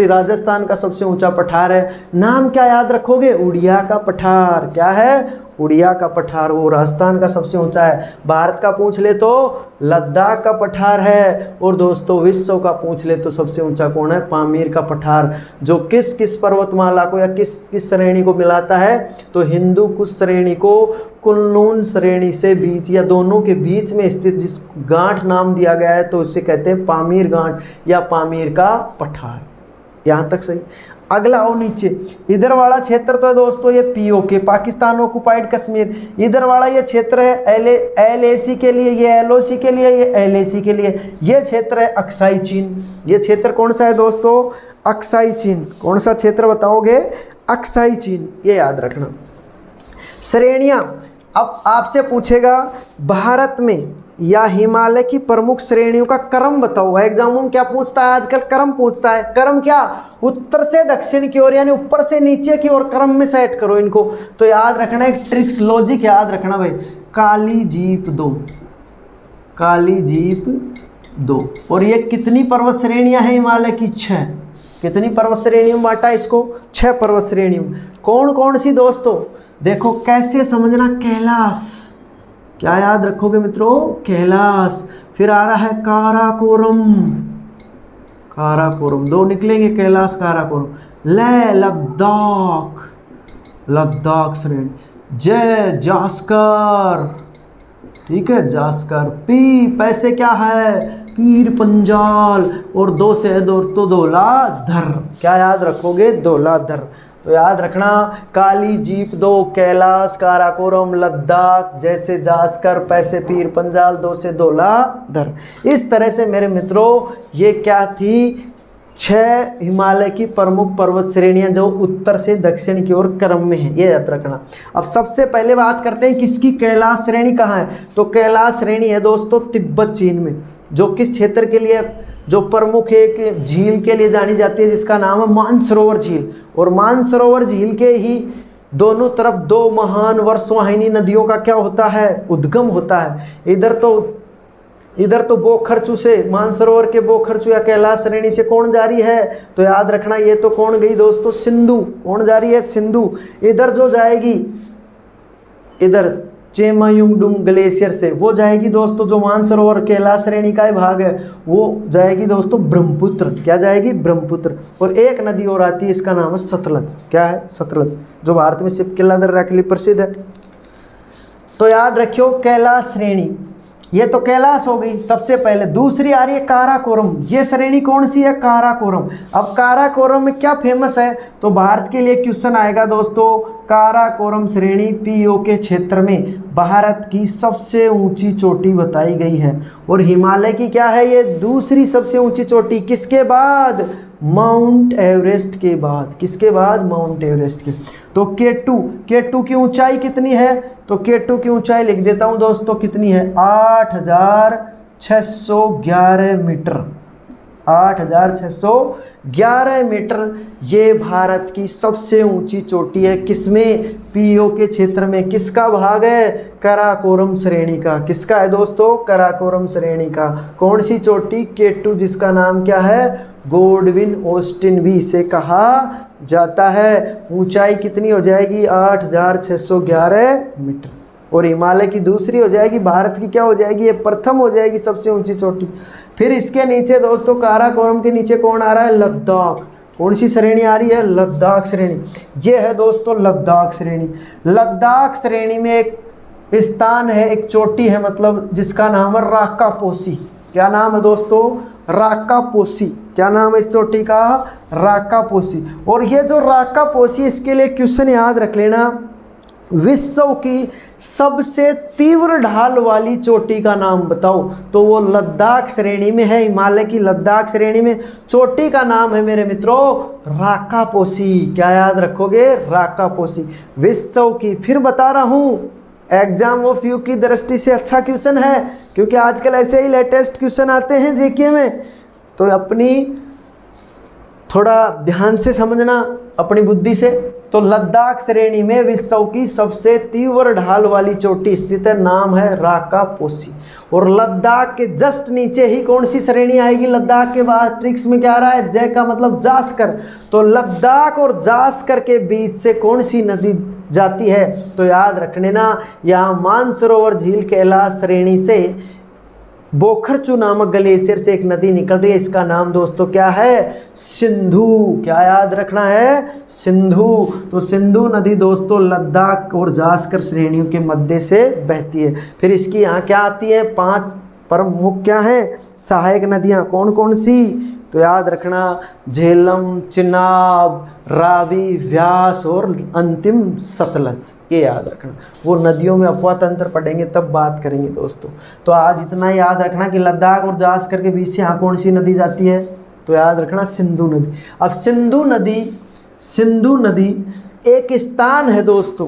राजस्थान का सबसे ऊंचा पठार है। नाम क्या याद रखोगे, उड़िया का पठार। क्या है, उड़िया का पठार, वो राजस्थान का सबसे ऊंचा है। भारत का पूछ ले तो लद्दाख का पठार है, और दोस्तों विश्व का पूछ ले तो सबसे ऊंचा कौन है, पामीर का पठार, जो किस किस पर्वतमाला को या किस किस श्रेणी को मिलाता है, तो हिंदू कुश श्रेणी को कुनलून श्रेणी से बीच या दोनों के बीच में स्थित जिस गांठ नाम दिया गया है तो उसे कहते हैं पामीर गांठ या पामीर का पठार। यहाँ तक सही। अगला और नीचे इधर वाला क्षेत्र तो है दोस्तों ये पीओके, पाकिस्तान ऑक्युपाइड कश्मीर। इधर वाला ये क्षेत्र है LAC के लिए, ये LOC के लिए, ये LAC के लिए। ये क्षेत्र है अक्साई चीन। ये क्षेत्र कौन सा है दोस्तों, अक्साई चीन। कौन सा क्षेत्र बताओगे, अक्साई चीन, ये याद रखना। श्रेणियाँ, अब आपसे पूछेगा भारत में या हिमालय की प्रमुख श्रेणियों का क्रम बताओ। एग्जाम में क्या पूछता है आजकल, क्रम पूछता है। क्रम क्या, उत्तर से दक्षिण की ओर, यानी ऊपर से नीचे की ओर क्रम में सेट करो इनको। तो याद रखना एक ट्रिक्स लॉजिक याद रखना भाई, काली जीप 2, काली जीप 2। और ये कितनी पर्वत श्रेणियां हैं हिमालय की, 6। कितनी पर्वत श्रेणियों में बांटा इसको, 6 पर्वत श्रेणियों। कौन कौन सी दोस्तों, देखो कैसे समझना, कैलाश, क्या याद रखोगे मित्रों, कैलाश। फिर आ रहा है काराकोरम, काराकोरम 2 निकलेंगे, कैलाश काराकोरम। लद्दाख, लद्दाख श्रेणी। जय जास्कर, ठीक है जास्कर। पी पैसे क्या है, पीर पंजाल। और 2 से है दोस्तों धौलाधर। क्या याद रखोगे, धौलाधर। तो याद रखना काली जीप 2, कैलाश काराकोरम, लद्दाख, जैसे जास्कर, पैसे पीर पंजाल, 2 से धौलाधर। इस तरह से मेरे मित्रों ये क्या थी, 6 हिमालय की प्रमुख पर्वत श्रेणियां जो उत्तर से दक्षिण की ओर क्रम में है, ये याद रखना। अब सबसे पहले बात करते हैं किसकी, कैलाश श्रेणी कहाँ है। तो कैलाश श्रेणी है दोस्तों तिब्बत चीन में, जो किस क्षेत्र के लिए, जो प्रमुख एक झील के लिए जानी जाती है जिसका नाम है मानसरोवर झील। और मानसरोवर झील के ही दोनों तरफ 2 महान वर्षवाहिनी नदियों का क्या होता है, उद्गम होता है। इधर तो बोखरचू से, मानसरोवर के बोखरचू या कैलाश श्रेणी से कौन जारी है, तो याद रखना ये तो कौन गई दोस्तों, सिंधु। कौन जारी है, सिंधु। इधर जो जाएगी, इधर चेमायुंगडुंग ग्लेशियर से, वो जाएगी दोस्तों, जो मानसरोवर कैलाश श्रेणी का भाग है, वो जाएगी दोस्तों ब्रह्मपुत्र। क्या जाएगी, ब्रह्मपुत्र। और एक नदी और आती है, इसका नाम है सतलज। क्या है, सतलज, जो भारत में शिवकिला दर्रा के लिए प्रसिद्ध है। तो याद रखियो कैलाश श्रेणी, ये तो कैलाश हो गई सबसे पहले। दूसरी आ रही है काराकोरम। ये श्रेणी कौन सी है, काराकोरम। अब काराकोरम में क्या फेमस है, तो भारत के लिए क्वेश्चन आएगा दोस्तों, काराकोरम श्रेणी पीओके क्षेत्र में भारत की सबसे ऊंची चोटी बताई गई है। और हिमालय की क्या है, ये दूसरी सबसे ऊंची चोटी, किसके बाद, माउंट एवरेस्ट के बाद। किसके बाद, माउंट एवरेस्ट के। तो K2 की ऊंचाई कितनी है, तो K2 की ऊंचाई लिख देता हूं दोस्तों, कितनी है, 8611 मीटर। 8611 मीटर ये भारत की सबसे ऊंची चोटी है। किसमें, पीओके क्षेत्र में। किसका भाग है, काराकोरम श्रेणी का। किसका है दोस्तों, काराकोरम श्रेणी का। कौन सी चोटी, K2, जिसका नाम क्या है, गोडविन ऑस्टिन भी इसे कहा जाता है। ऊंचाई कितनी हो जाएगी, 8611 मीटर। और हिमालय की दूसरी हो जाएगी, भारत की क्या हो जाएगी, ये प्रथम हो जाएगी सबसे ऊंची चोटी। फिर इसके नीचे दोस्तों, काराकोरम के नीचे कौन आ रहा है, लद्दाख। कौन सी श्रेणी आ रही है, लद्दाख श्रेणी। ये है दोस्तों लद्दाख श्रेणी। लद्दाख श्रेणी में एक स्थान है, एक चोटी है मतलब, जिसका नाम है राकापोसी। क्या नाम है दोस्तों, राकापोशी। क्या नाम है इस चोटी का? राकापोशी। और ये जो राकापोशी, इसके लिए क्वेश्चन याद रख लेना, विश्व की सबसे तीव्र ढाल वाली चोटी का नाम बताओ। तो वो लद्दाख श्रेणी में है, हिमालय की लद्दाख श्रेणी में चोटी का नाम है मेरे मित्रों राकापोशी। क्या याद रखोगे? राकापोशी विश्व की। फिर बता रहा हूँ, एग्जाम ऑफ यू की दृष्टि से अच्छा क्वेश्चन है, क्योंकि आजकल ऐसे ही लेटेस्ट क्वेश्चन आते हैं जीके में, तो अपनी थोड़ा ध्यान से समझना अपनी बुद्धि से। तो लद्दाख श्रेणी में विश्व की सबसे तीव्र ढाल वाली चोटी स्थित है, नाम है राकापोशी। और लद्दाख के जस्ट नीचे ही कौन सी श्रेणी आएगी? लद्दाख के बाद ट्रिक्स में क्या आ रहा है? जय का मतलब जास्कर। तो लद्दाख और जास्कर के बीच से कौन सी नदी जाती है? तो याद रखने ना, यहाँ मानसरोवर झील कैलाश श्रेणी से बोखरचू नामक ग्लेशियर से एक नदी निकल रही है, इसका नाम दोस्तों क्या है? सिंधु। क्या याद रखना है? सिंधु। तो सिंधु नदी दोस्तों लद्दाख और जास्कर श्रेणियों के मध्य से बहती है। फिर इसकी यहाँ क्या आती है? 5 प्रमुख क्या हैं? सहायक नदियाँ। कौन कौन सी? तो याद रखना, झेलम, चिनाब, रावी, व्यास और अंतिम सतलज। ये याद रखना। वो नदियों में अपवाह तंत्र पढ़ेंगे तब बात करेंगे दोस्तों। तो आज इतना याद रखना कि लद्दाख और जास्कर के बीच से यहाँ कौन सी नदी जाती है? तो याद रखना सिंधु नदी। अब सिंधु नदी एक स्थान है दोस्तों,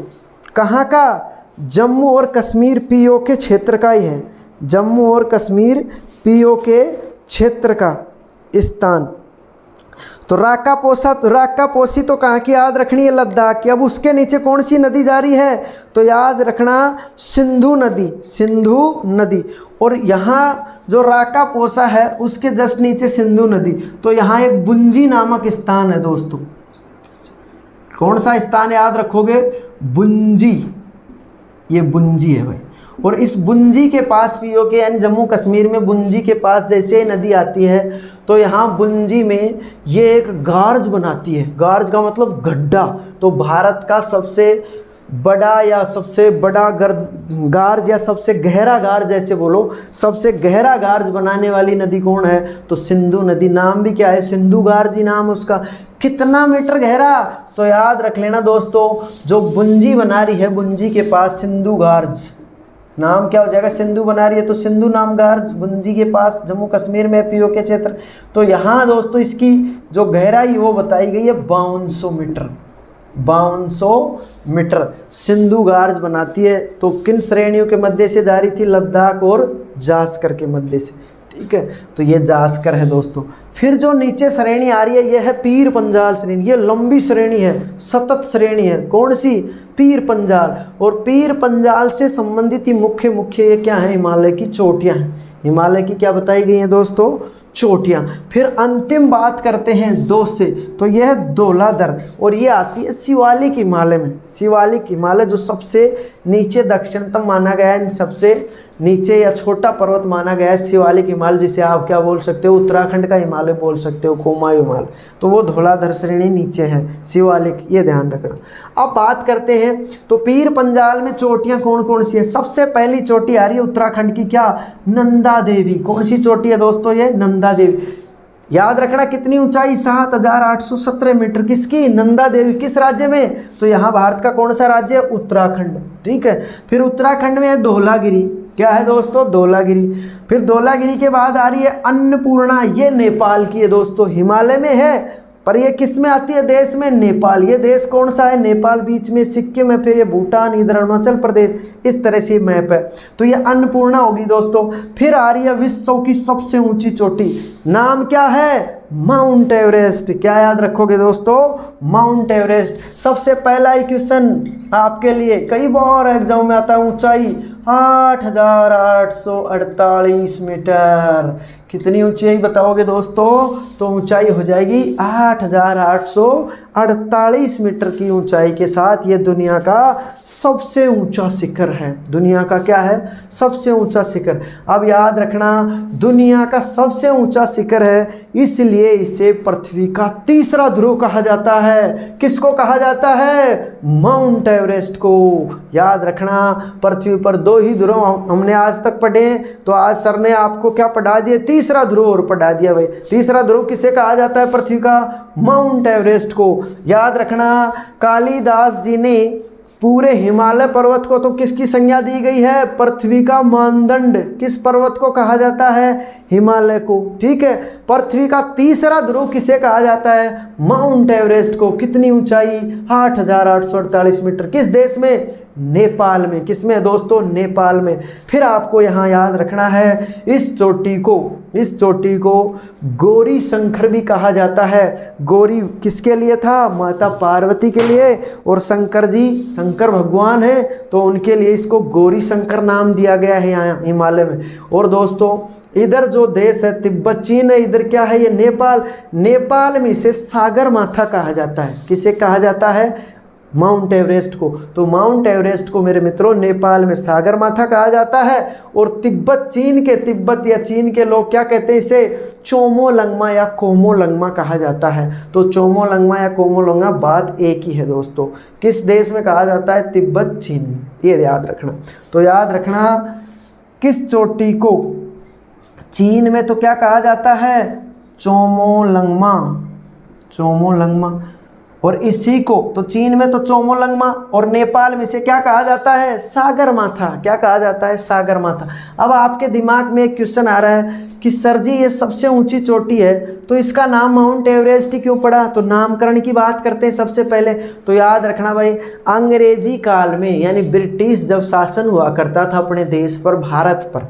कहाँ का? जम्मू और कश्मीर पीओ के क्षेत्र का ही है, जम्मू और कश्मीर पीओ के क्षेत्र का स्थान। तो राकापोशी तो कहाँ की याद रखनी है? लद्दाख की। अब उसके नीचे कौन सी नदी जा रही है? तो याद रखना सिंधु नदी, सिंधु नदी। और यहाँ जो राकापोशा है उसके जस्ट नीचे सिंधु नदी। तो यहाँ एक बुंजी नामक स्थान है दोस्तों। कौन सा स्थान याद रखोगे? बुंजी। ये बुंजी है भाई। और इस बुंजी के पास पीओ के यानी जम्मू कश्मीर में बुंजी के पास जैसे नदी आती है, तो यहाँ बुंजी में ये एक गार्ज बनाती है। गार्ज का मतलब गड्ढा। तो भारत का सबसे बड़ा या सबसे बड़ा गार्ज या सबसे गहरा गार्ज, जैसे बोलो, सबसे गहरा गार्ज बनाने वाली नदी कौन है? तो सिंधु नदी। नाम भी क्या है? सिंधु गार्ज ही नाम उसका। कितना मीटर गहरा? तो याद रख लेना दोस्तों, जो बुंजी बना रही है बुंजी के पास सिंधु गार्ज, नाम क्या हो जाएगा? सिंधु बना रही है तो सिंधु नाम गार्ज, बुंजी के पास जम्मू कश्मीर में पीओ के क्षेत्र। तो यहाँ दोस्तों इसकी जो गहराई वो बताई गई है 5200 मीटर। 5200 मीटर सिंधु गार्ज बनाती है। तो किन श्रेणियों के मध्य से जा रही थी? लद्दाख और जास्कर के मध्य से। ठीक है, तो ये जास्कर है दोस्तों। फिर जो नीचे श्रेणी आ रही है ये है पीर पंजाल श्रेणी। ये लंबी श्रेणी है, सतत श्रेणी है। कौन सी? पीर पंजाल। और पीर पंजाल से संबंधित ही मुख्य ये क्या है? हिमालय की चोटियाँ हैं। हिमालय की क्या बताई गई हैं दोस्तों? चोटियाँ। फिर अंतिम बात करते हैं 2 से, तो यह है धौलाधर और ये आती है शिवालिक हिमालय में। शिवालिक हिमालय जो सबसे नीचे दक्षिणतम माना गया है, सबसे नीचे या छोटा पर्वत माना गया है शिवालिक हिमालय, जिसे आप क्या बोल सकते हो? उत्तराखंड का हिमालय बोल सकते हो, कुमाऊं हिमालय। तो वो धौलाधर श्रेणी नीचे है, शिवालिक, ये ध्यान रखना। अब बात करते हैं तो पीर पंजाल में चोटियाँ कौन कौन सी हैं? सबसे पहली चोटी आ रही है उत्तराखंड की, क्या? नंदा देवी। कौन सी चोटी है दोस्तों? ये नंदा देवी। याद रखना कितनी ऊंचाई? 7817 मीटर। किसकी? नंदा देवी। किस राज्य में? तो यहाँ भारत का कौन सा राज्य है? उत्तराखंड। ठीक है, फिर उत्तराखंड में है धौलागिरी। क्या है दोस्तों? धौलागिरी। फिर धौलागिरी के बाद आ रही है अन्नपूर्णा। ये नेपाल की है दोस्तों, हिमालय में है पर ये किस में आती है? देश में नेपाल। ये देश कौन सा है? नेपाल, बीच में सिक्किम है, फिर ये भूटान, इधर अरुणाचल प्रदेश, इस तरह से मैप है। तो ये अन्नपूर्णा होगी दोस्तों। फिर आ रही है विश्व की सबसे ऊंची चोटी, नाम क्या है? Mount Everest. क्या याद रखोगे दोस्तों? Mount Everest. सबसे पहला ही क्वेश्चन आपके लिए कई बार एग्जाम में आता है, ऊंचाई 8848 मीटर। कितनी ऊंचाई बताओगे दोस्तों? तो ऊंचाई हो जाएगी 8848 48 मीटर की ऊंचाई के साथ ये दुनिया का सबसे ऊंचा शिखर है। दुनिया का क्या है? सबसे ऊंचा शिखर। अब याद रखना, दुनिया का सबसे ऊंचा शिखर है, इसलिए इसे पृथ्वी का तीसरा ध्रुव कहा जाता है। किसको कहा जाता है? माउंट एवरेस्ट को। याद रखना, पृथ्वी पर 2 ही ध्रुव हमने आज तक पढ़े, तो आज सर ने आपको क्या पढ़ा दिया? तीसरा ध्रुव और पढ़ा दिया भाई। तीसरा ध्रुव किसे कहा जाता है पृथ्वी का? माउंट एवरेस्ट को। याद रखना, कालिदास जी ने पूरे हिमालय पर्वत को तो किसकी संज्ञा दी गई है? पृथ्वी का मानदंड। किस पर्वत को कहा जाता है? हिमालय को। ठीक है, पृथ्वी का तीसरा ध्रुव किसे कहा जाता है? माउंट एवरेस्ट को। कितनी ऊंचाई? 8,848 मीटर। किस देश में? नेपाल में। किसमें दोस्तों? नेपाल में। फिर आपको यहाँ याद रखना है, इस चोटी को गौरी शंकर भी कहा जाता है। गौरी किसके लिए था? माता पार्वती के लिए, और शंकर भगवान है तो उनके लिए इसको गौरी शंकर नाम दिया गया है यहाँ हिमालय में। और दोस्तों इधर जो देश है तिब्बत चीन है, इधर क्या है? ये नेपाल। नेपाल में इसे सागर माथा कहा जाता है। किसे कहा जाता है? माउंट एवरेस्ट को। तो माउंट एवरेस्ट को मेरे मित्रों नेपाल में सागर माथा कहा जाता है। और तिब्बत या चीन के लोग क्या कहते हैं? इसे चोमोलंगमा या कोमोलंगमा कहा जाता है। तो चोमोलंगमा या कोमोलंगमा बात एक ही है दोस्तों। किस देश में कहा जाता है? तिब्बत चीन में। ये याद रखना। तो याद रखना, किस चोटी को चीन में तो क्या कहा जाता है? चोमोलंगमा। और इसी को तो चीन में तो चोमोलंगमा, और नेपाल में से क्या कहा जाता है? सागर माथा। क्या कहा जाता है? सागर माथा। अब आपके दिमाग में एक क्वेश्चन आ रहा है कि सर जी ये सबसे ऊंची चोटी है तो इसका नाम माउंट एवरेस्ट ही क्यों पड़ा? तो नामकरण की बात करते हैं सबसे पहले। तो याद रखना भाई, अंग्रेजी काल में यानी ब्रिटिश जब शासन हुआ करता था अपने देश पर, भारत पर,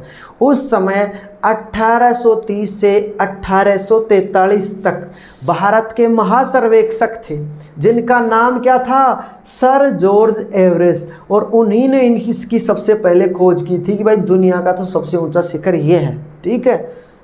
उस समय 1830 से 1843 तक भारत के महासर्वेक्षक थे जिनका नाम क्या था? Sir George Everest. और उन्हीं ने इसकी सबसे पहले खोज की थी कि भाई दुनिया का तो सबसे ऊंचा शिखर ये है। ठीक है,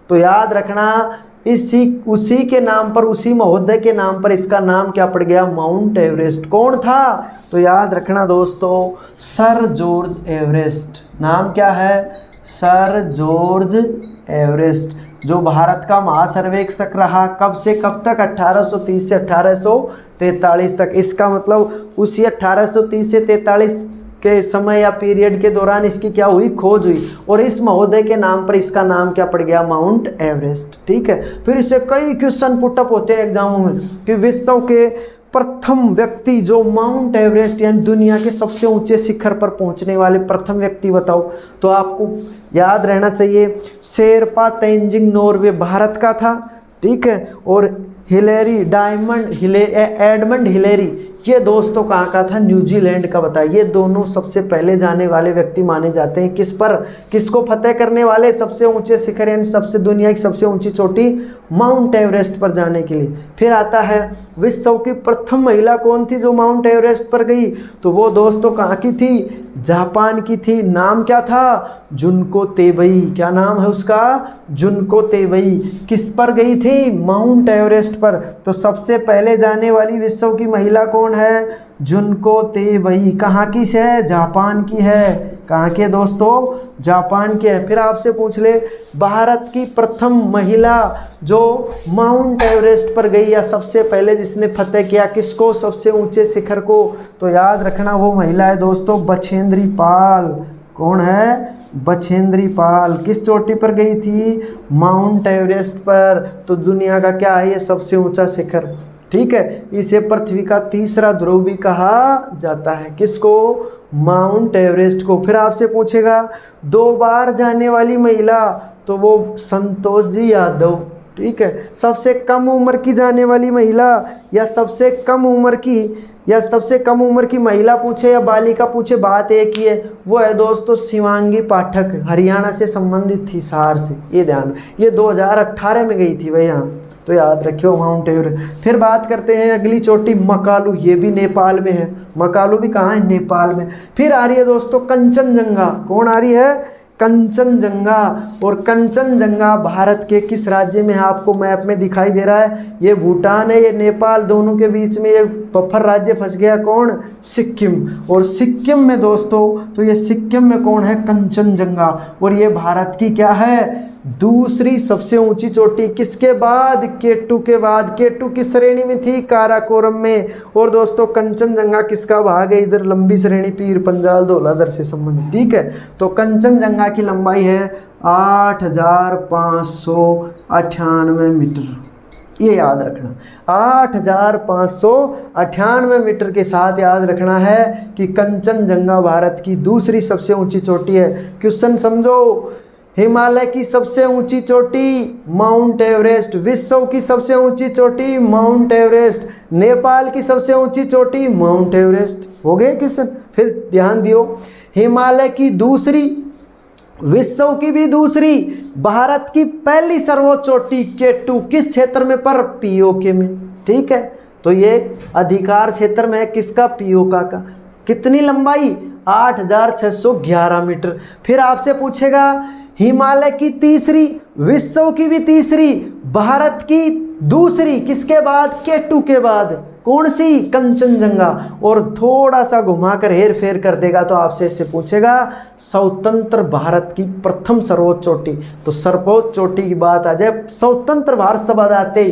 तो याद रखना, उसी के नाम पर, उसी महोदय के नाम पर इसका नाम क्या पड़ गया? Mount Everest. कौन था? तो याद रखना दोस्तों, सर जॉर्ज एवरेस्ट। नाम क्या है? सर जॉर्ज एवरेस्ट, जो भारत का महासर्वेक्षक रहा। कब से कब तक? 1830 से 1843 तक। इसका मतलब उसी 1830 से 43 के समय या पीरियड के दौरान इसकी क्या हुई? खोज हुई। और इस महोदय के नाम पर इसका नाम क्या पड़ गया? Mount Everest. ठीक है, फिर इससे कई क्वेश्चन पुटअप होते हैं एग्जामों में कि विश्व के प्रथम व्यक्ति जो माउंट एवरेस्ट यानी दुनिया के सबसे ऊंचे शिखर पर पहुंचने वाले प्रथम व्यक्ति बताओ। तो आपको याद रहना चाहिए, शेरपा तेंजिंग नॉर्वे भारत का था। ठीक है, और एडमंड हिलेरी ये दोस्तों कहाँ का था? न्यूजीलैंड का बताया। ये दोनों सबसे पहले जाने वाले व्यक्ति माने जाते हैं किस पर? किसको फतेह करने वाले? सबसे ऊंचे शिखर यानी सबसे दुनिया की सबसे ऊंची चोटी माउंट एवरेस्ट पर जाने के लिए। फिर आता है विश्व की प्रथम महिला कौन थी जो माउंट एवरेस्ट पर गई? तो वो दोस्तों कहाँ की थी? जापान की थी। नाम क्या था? जुनको तेबई। क्या नाम है उसका? जुनको तेबई। किस पर गई थी? माउंट एवरेस्ट पर। तो सबसे पहले जाने वाली विश्व की महिला कौन है? जुनको तेबई। कहाँ की है? जापान की है। कहाँ के दोस्तों? जापान के है। फिर आपसे पूछ ले, भारत की प्रथम महिला जो माउंट एवरेस्ट पर गई या सबसे पहले जिसने फतेह किया किसको? सबसे ऊंचे शिखर को। तो याद रखना वो महिला है दोस्तों बछेंद्री पाल। कौन है? बछेंद्री पाल। किस चोटी पर गई थी? माउंट एवरेस्ट पर। तो दुनिया का क्या है? ये सबसे ऊंचा शिखर। ठीक है, इसे पृथ्वी का तीसरा ध्रुव भी कहा जाता है। किसको? माउंट एवरेस्ट को। फिर आपसे पूछेगा 2 बार जाने वाली महिला, तो वो संतोष जी यादव। ठीक है, सबसे कम उम्र की जाने वाली महिला या सबसे कम उम्र की महिला पूछे या बालिका पूछे, बात एक ही है, वो है दोस्तों शिवांगी पाठक। हरियाणा से संबंधित थी, सार से। ये ध्यान, ये 2018 में गई थी भाई यहाँ, तो याद रखियो माउंट एवरेस्ट। फिर बात करते हैं अगली चोटी मकालू, ये भी नेपाल में है। मकालू भी कहाँ है? नेपाल में। फिर आ रही है दोस्तों कंचनजंगा। कौन आ रही है? कंचनजंगा। और कंचनजंगा भारत के किस राज्य में है, आपको मैप में दिखाई दे रहा है, ये भूटान है, ये नेपाल, दोनों के बीच में ये बफर राज्य फंस गया, कौन, सिक्किम। और सिक्किम में दोस्तों, तो ये सिक्किम में कौन है, कंचनजंगा। और ये भारत की क्या है, दूसरी सबसे ऊंची चोटी, किसके बाद, K2 के बाद। K2 किस श्रेणी में थी, काराकोरम में। और दोस्तों कंचनजंगा किसका भाग है, इधर लंबी श्रेणी पीर पंजाल धौलाधर से संबंधित, ठीक है। तो कंचनजंगा की लंबाई है 8,598 मीटर, ये याद रखना, 8,598 मीटर के साथ याद रखना है कि कंचनजंगा भारत की दूसरी सबसे ऊंची चोटी है। क्वेश्चन समझो, हिमालय की सबसे ऊंची चोटी माउंट एवरेस्ट, विश्व की सबसे ऊंची चोटी माउंट एवरेस्ट, नेपाल की सबसे ऊंची चोटी माउंट एवरेस्ट। हो गए क्वेश्चन। फिर ध्यान दियो, हिमालय की दूसरी, विश्व की भी दूसरी, भारत की पहली सर्वोच्च चोटी K2 किस क्षेत्र में, पर POK में, ठीक है। तो ये अधिकार क्षेत्र में है, किसका, POK का। कितनी लंबाई, 8,611 मीटर। फिर आपसे पूछेगा हिमालय की तीसरी, विश्व की भी तीसरी, भारत की दूसरी, किसके बाद, K2 के बाद, कौन सी, कंचनजंगा। और थोड़ा सा घुमाकर हेर फेर कर देगा तो आपसे इससे पूछेगा स्वतंत्र भारत की प्रथम सर्वोच्च चोटी। तो सर्वोच्च चोटी की बात आ जाए, स्वतंत्र भारत शब्द आते ही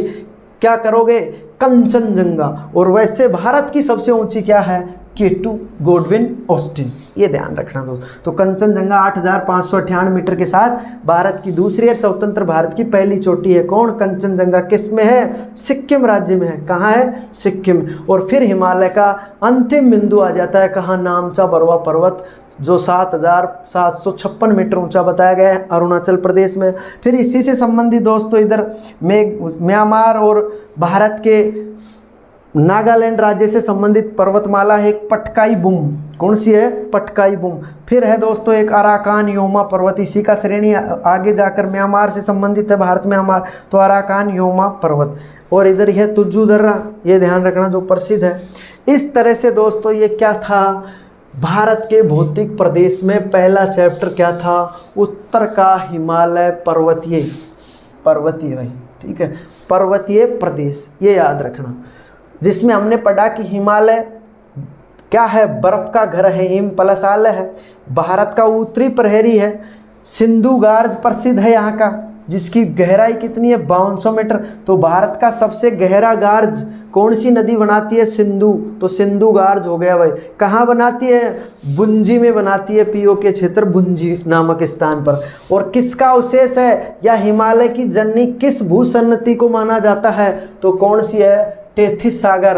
क्या करोगे, कंचनजंगा। और वैसे भारत की सबसे ऊंची क्या है, K2 गॉडविन ऑस्टिन, ये ध्यान रखना दोस्त। तो कंचनजंगा 8,598 मीटर के साथ भारत की दूसरी और स्वतंत्र भारत की पहली चोटी है, कौन, कंचनजंगा। किस में है, सिक्किम राज्य में है। कहाँ है, सिक्किम। और फिर हिमालय का अंतिम बिंदु आ जाता है कहाँ, नामचा बरवा पर्वत, जो 7,756 मीटर ऊंचा बताया गया है, अरुणाचल प्रदेश में। फिर इसी से संबंधित दोस्तों इधर म्यांमार और भारत के नागालैंड राज्य से संबंधित पर्वतमाला है एक पटकाई बुम, कौन सी है, पटकाई बुम। फिर है दोस्तों एक अराकान योमा पर्वत, इसी का श्रेणी आगे जाकर म्यांमार से संबंधित है, भारत म्यांमार, तो अराकान योमा पर्वत। और इधर है तुज्जू दर्रा, ये ध्यान रखना, जो प्रसिद्ध है। इस तरह से दोस्तों ये क्या था, भारत के भौतिक प्रदेश में पहला चैप्टर क्या था, उत्तर का हिमालय पर्वतीय भाई, ठीक है, पर्वतीय प्रदेश, ये याद रखना। जिसमें हमने पढ़ा कि हिमालय क्या है, बर्फ का घर है, हिम पलसाल है, भारत का उत्तरी प्रहरी है, सिंधु गार्ज प्रसिद्ध है यहाँ का, जिसकी गहराई कितनी है, 5200 मीटर। तो भारत का सबसे गहरा गार्ज कौन सी नदी बनाती है, सिंधु, तो सिंधु गार्ज हो गया भाई। कहाँ बनाती है, बुंजी में बनाती है, POK क्षेत्र बुंजी नामक स्थान पर। और किसका अवशेष है, या हिमालय की जननी किस भूसन्नति को माना जाता है, तो कौन सी है, टेथिस सागर।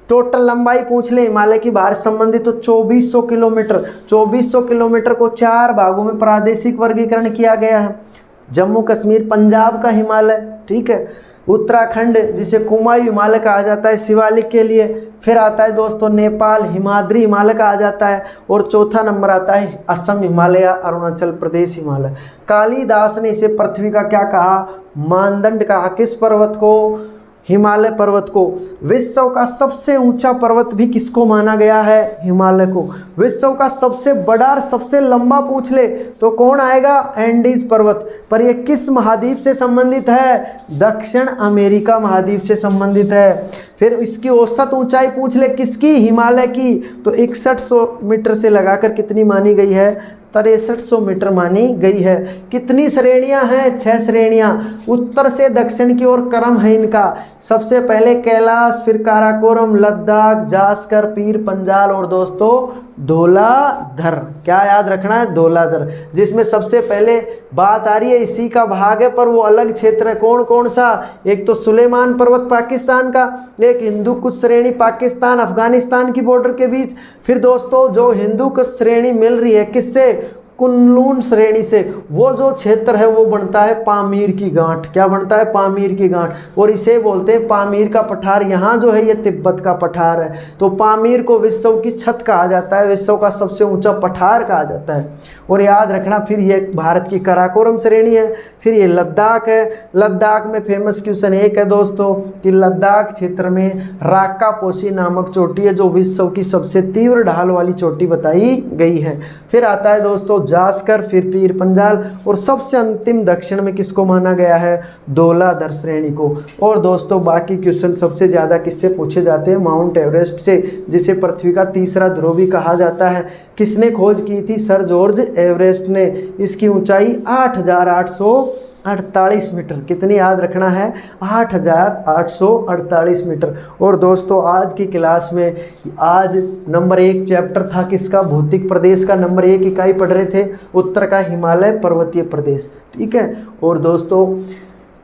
टोटल लंबाई पूछ ले हिमालय की भारत संबंधी तो 2400 किलोमीटर। 2400 किलोमीटर को 4 भागों में प्रादेशिक वर्गीकरण किया गया है। जम्मू कश्मीर पंजाब का हिमालय, ठीक है, उत्तराखंड जिसे कुमायूं हिमालय कहा जाता है शिवालिक के लिए, फिर आता है दोस्तों नेपाल हिमाद्री हिमालय कहा जाता है, और चौथा नंबर आता है असम हिमालय, अरुणाचल प्रदेश हिमालय। कालिदास ने इसे पृथ्वी का क्या कहा, मानदंड कहा, किस पर्वत को, हिमालय पर्वत को। विश्व का सबसे ऊंचा पर्वत भी किसको माना गया है, हिमालय को। विश्व का सबसे बड़ा और सबसे लंबा पूछ ले तो कौन आएगा, एंडीज पर्वत। पर यह किस महाद्वीप से संबंधित है, दक्षिण अमेरिका महाद्वीप से संबंधित है। फिर इसकी औसत ऊंचाई पूछ ले किसकी, हिमालय की, तो 6100 मीटर से लगाकर कितनी मानी गई है, 6300 मीटर मानी गई है। कितनी श्रेणियां हैं, 6 श्रेणियां। उत्तर से दक्षिण की ओर क्रम है इनका, सबसे पहले कैलाश, फिर काराकोरम, लद्दाख, जास्कर, पीर पंजाल और दोस्तों धौलाधर। क्या याद रखना है, धौलाधर, जिसमें सबसे पहले बात आ रही है इसी का भाग है पर वो अलग क्षेत्र है। कौन कौन सा, एक तो सुलेमान पर्वत पाकिस्तान का, एक हिंदू कुश श्रेणी पाकिस्तान अफगानिस्तान की बॉर्डर के बीच। फिर दोस्तों जो हिंदू कुश श्रेणी मिल रही है किससे, कुनलून श्रेणी से, वो जो क्षेत्र है वो बनता है पामीर की गांठ। क्या बनता है, पामीर की गांठ, और इसे बोलते हैं पामीर का पठार। यहाँ जो है ये तिब्बत का पठार है। तो पामीर को विश्व की छत कहा जाता है, विश्व का सबसे ऊंचा पठार कहा जाता है। और याद रखना, फिर ये भारत की काराकोरम श्रेणी है, फिर ये लद्दाख है। लद्दाख में फेमस क्वेश्चन एक है दोस्तों कि लद्दाख क्षेत्र में राक्का पोसी नामक चोटी है जो विश्व की सबसे तीव्र ढाल वाली चोटी बताई गई है। फिर आता है दोस्तों जास्कर, फिर पीर पंजाल और सबसे अंतिम दक्षिण में किसको माना गया है, धौलाधर श्रेणी को। और दोस्तों बाकी क्वेश्चन सबसे ज़्यादा किससे पूछे जाते हैं, माउंट एवरेस्ट से, जिसे पृथ्वी का तीसरा ध्रुव भी कहा जाता है। किसने खोज की थी, सर जॉर्ज एवरेस्ट ने। इसकी ऊंचाई 8,848 मीटर, कितनी याद रखना है, 8,848 मीटर। और दोस्तों आज की क्लास में आज नंबर 1 चैप्टर था किसका, भौतिक प्रदेश का। नंबर 1 इकाई पढ़ रहे थे उत्तर का हिमालय पर्वतीय प्रदेश, ठीक है। और दोस्तों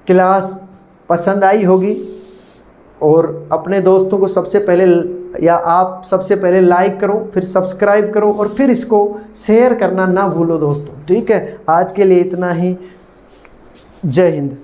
क्लास पसंद आई होगी और अपने दोस्तों को सबसे पहले या आप सबसे पहले लाइक करो, फिर सब्सक्राइब करो और फिर इसको शेयर करना ना भूलो दोस्तों, ठीक है। आज के लिए इतना ही, जय हिंद।